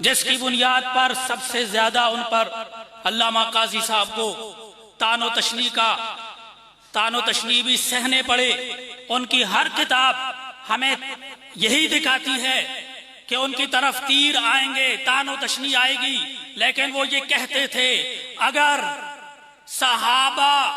जिसकी बुनियाद पर सबसे ज्यादा उन पर अल्लामा काजी साहब को तानो तशनी भी सहने पड़े। उनकी हर किताब हमें यही दिखाती है कि उनकी तरफ तीर आएंगे, तानो तशनी आएगी, लेकिन वो ये कहते थे अगर सहाबा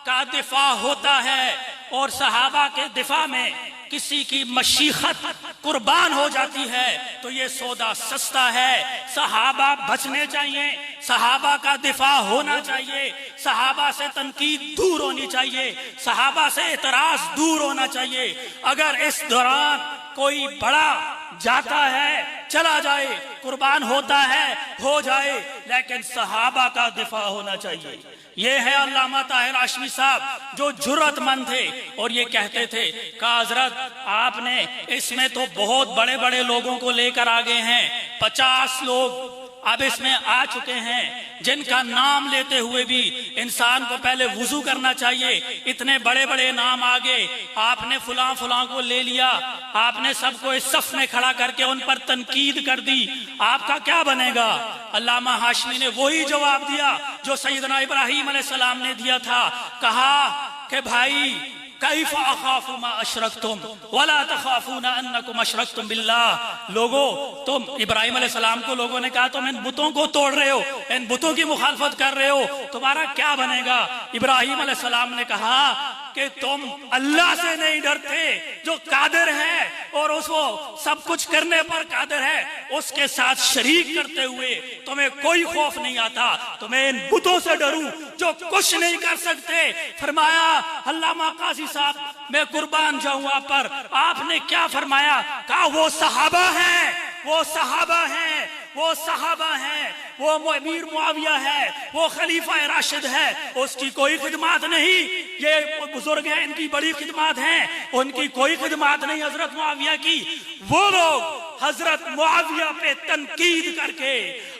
का दिफा होता है और सहाबा के दिफा में किसी की मशीखत कुर्बान हो जाती है तो ये सौदा सस्ता है। सहाबा बचने चाहिए, सहाबा का दिफा होना चाहिए, सहाबा से तनकीद दूर होनी चाहिए, सहाबा से एतराज दूर होना चाहिए। अगर इस दौरान कोई बड़ा जाता है, चला जाए, कुर्बान होता है, हो जाए, लेकिन सहाबा का दिफा होना चाहिए। ये है अल्लामा ताहिर हाशमी साहब जो जुर्रतमंद थे और ये कहते थे कि हजरत आपने इसमें तो बहुत बड़े बड़े लोगों को लेकर आ गए हैं, 50 लोग अब इसमें आ चुके हैं जिनका नाम लेते हुए भी इंसान को पहले वुजू करना चाहिए। इतने बड़े बड़े नाम आ गए, आपने फुला फुला को ले लिया, आपने सबको इस सफ में खड़ा करके उन पर तनकीद कर दी, आपका क्या बनेगा? अल्लामा हाशमी ने वही जवाब दिया जो सैयदना इब्राहीम अलैहिस्सलाम ने दिया था। कहा कि भाई कैफ अखाफु मा अशरकतुम वला तखाफूना अन्नकुम अशरकतुम बिल्लाह। लोगो, तुम इब्राहीम अलैहिस्सलाम को लोगों ने कहा तुम इन बुतों को तोड़ रहे हो, इन बुतों की मुखालफत कर रहे हो, तुम्हारा क्या बनेगा? इब्राहीम अलैहिस्सलाम ने कहा कि तुम अल्लाह से नहीं डरते जो कादिर है और उसको सब कुछ करने पर कादिर है, उसके साथ शरीक करते हुए तुम्हें कोई खौफ नहीं आता, तुम्हें इन बुतों से डरूं जो कुछ नहीं कर सकते। फरमाया अल्लामा काजी साहब, मैं कुर्बान जाऊं आप पर। आपने क्या फरमाया? कहा वो सहाबा हैं, वो सहाबा हैं, वो सहाबा हैं, वो अमीर मुआविया है, वो खलीफा राशिद है, उसकी कोई खिदमत नहीं। ये बुजुर्ग हैं, इनकी बड़ी खिदमत है, उनकी कोई खिदमत नहीं हजरत मुआविया की। वो लोग हजरत मुआविया पे तनकीद करके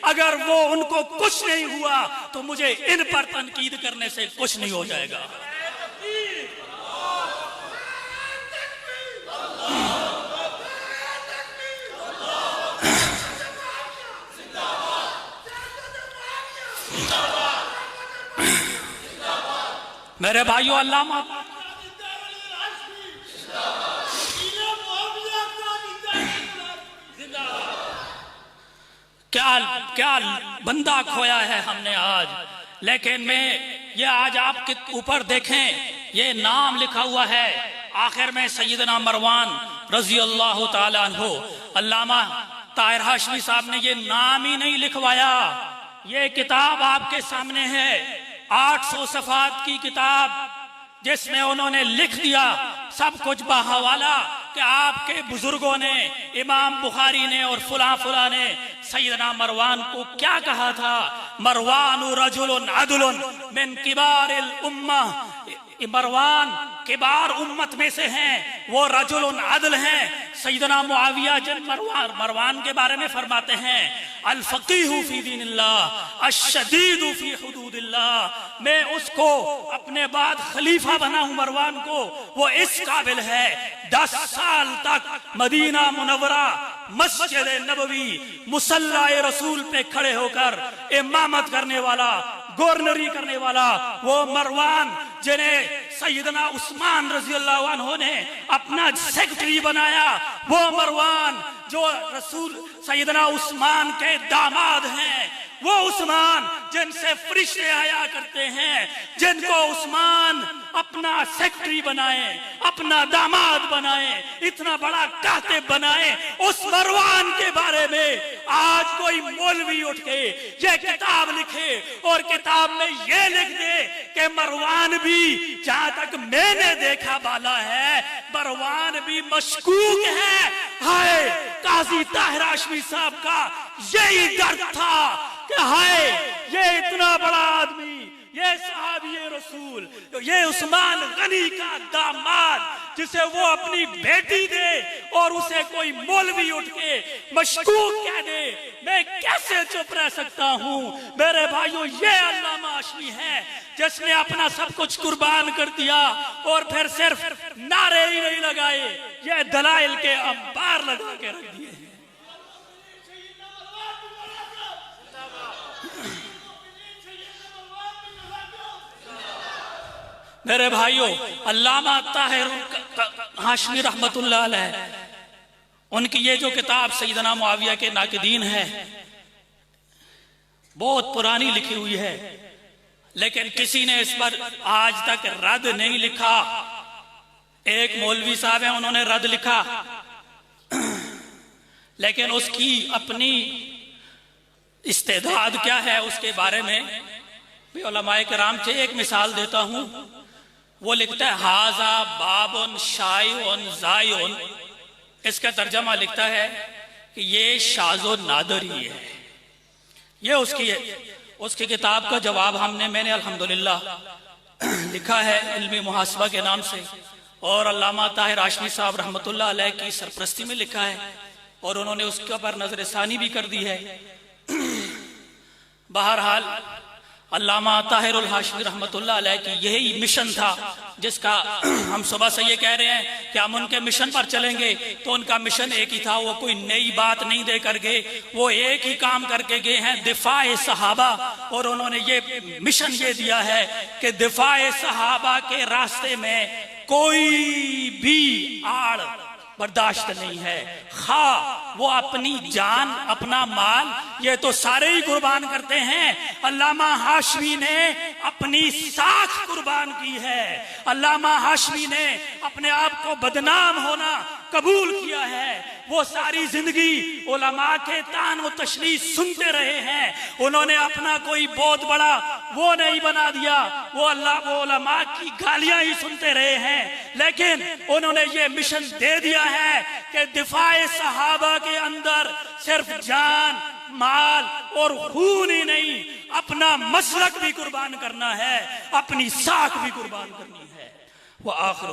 अगर वो उनको कुछ नहीं हुआ तो मुझे इन पर तनकीद करने से कुछ नहीं हो जाएगा। मेरे भाइयों, अल्लामा क्या बंदा खोया है हमने आज। लेकिन मैं ये आज आपके ऊपर देखें, ये नाम लिखा हुआ है आखिर में सैयदना मरवान रजी अल्लाह ताला अन्हु। अल्लामा ताहिर हाशमी साहब ने ये नाम ही नहीं लिखवाया, ये किताब आपके सामने है, 800 सफ़ात की किताब, जिसमें उन्होंने लिख दिया सब कुछ बहवाला कि आपके बुजुर्गों ने, इमाम बुखारी ने और फुला फुला ने सैयदना मरवान को क्या कहा था। मरवान रजुलन अदलुन मिन किबारिल उम्मा, मरवान किबार उम्मत में से हैं, वो रजुलन अदल हैं। सैयदना मुआविया जिन मरवान के बारे में फरमाते हैं अल फकीहु फी दीनिल्लाह अश्शदीदु फी हुदूदिल्लाह, मैं उसको अपने बाद खलीफा बना हूं मरवान को, वो इस काबिल है 10 साल तक मदीना मुनव्वरा मस्जिद नबवी मुसल्ला रसूल पे खड़े होकर इमामत करने वाला, गवर्नरी करने वाला वो मरवान जिन्हें सैयदना उस्मान रजी अल्लाह अन्हु ने अपना सेक्रेटरी बनाया, वो मरवान जो रसूल सैयदना उस्मान के दामाद हैं, वो उस्मान जिनसे फरिश्ते आया करते हैं, जिनको उस्मान अपना सेक्रेटरी बनाए, अपना दामाद बनाए, इतना बड़ा कातिब बनाए, उस मरवान के बारे में आज कोई मौलवी उठ के ये किताब लिखे और किताब में ये लिख दे कि मरवान भी, जहां तक मैंने देखा बाला है, मरवान भी मशकूक है। हाय, काजी ताहिर हाशमी साहब का यही दर्द था कि हाय, ये इतना बड़ा आदमी, ये सहाबी रसूल, ये उस्मान गनी का दामाद, जिसे वो अपनी बेटी दे और उसे कोई मौलवी उठ के मशकूक कह दे, मैं कैसे चुप रह सकता हूँ? मेरे भाइयों, ये अल्लामा हाशमी है जिसने अपना सब कुछ कुर्बान कर दिया और फिर सिर्फ नारे ही नहीं लगाए, ये दलाइल के अंबार लगा के रख दिए हैं। मेरे भाइयों, अल्लामा ताहिर हाशमी रहमतुल्लाह अलैह, उनकी ये जो किताब सैयदना मुआविया के नाकिदीन है, बहुत पुरानी लिखी हुई है, लेकिन किसी ने इस पर आज तक रद्द नहीं लिखा। एक मौलवी साहब हैं, उन्होंने रद्द लिखा, लेकिन उसकी अपनी इस्तेदाद क्या है उसके बारे में भी उलमाए किराम से एक मिसाल देता हूं। वो लिखता है हाजा बाबुन शाइउन जायुन, इसका तर्जमा लिखता है कि ये शाज़ो नादर ही है। ये उसकी किताब का जवाब मैंने अल्हम्दुलिल्लाह लिखा है इल्मी मुहासबा के नाम से, और अल्लामा ताहिर हाशमी साहब रहमतुल्लाह अलैह की सरपरस्ती में लिखा है, और उन्होंने उसके ऊपर नजर सानी भी कर दी है। बहरहाल अल्लामा ताहिर हाशमी रहमतुल्लाह अलैह की यही मिशन था जिसका हम सुबह से ये कह रहे हैं कि हम उनके मिशन पर चलेंगे। तो उनका मिशन एक ही था, वो कोई नई बात नहीं दे कर गए, वो एक ही काम करके गए हैं, दिफाए सहाबा। और उन्होंने ये मिशन ये दिया है कि दिफाए सहाबा के रास्ते में कोई भी आड़ बर्दाश्त नहीं है, खा वो अपनी जान अपना माल ये तो सारे ही कुर्बान करते हैं। अल्लामा हाशमी ने अपनी साख कुर्बान की है, अल्लामा हाशमी ने अपने आप को बदनाम होना कबूल किया है। वो सारी जिंदगी उलमा के तान व तशरीह सुनते रहे हैं, उन्होंने अपना कोई बहुत बड़ा वो नहीं बना दिया, वो उलमा की गालियां ही सुनते रहे हैं। लेकिन उन्होंने ये मिशन दे दिया है कि दिफाए सहाबा के अंदर सिर्फ जान माल और खून ही नहीं, अपना मसलक भी कुर्बान करना है, अपनी साख भी कुर्बान करनी है। वह आखिर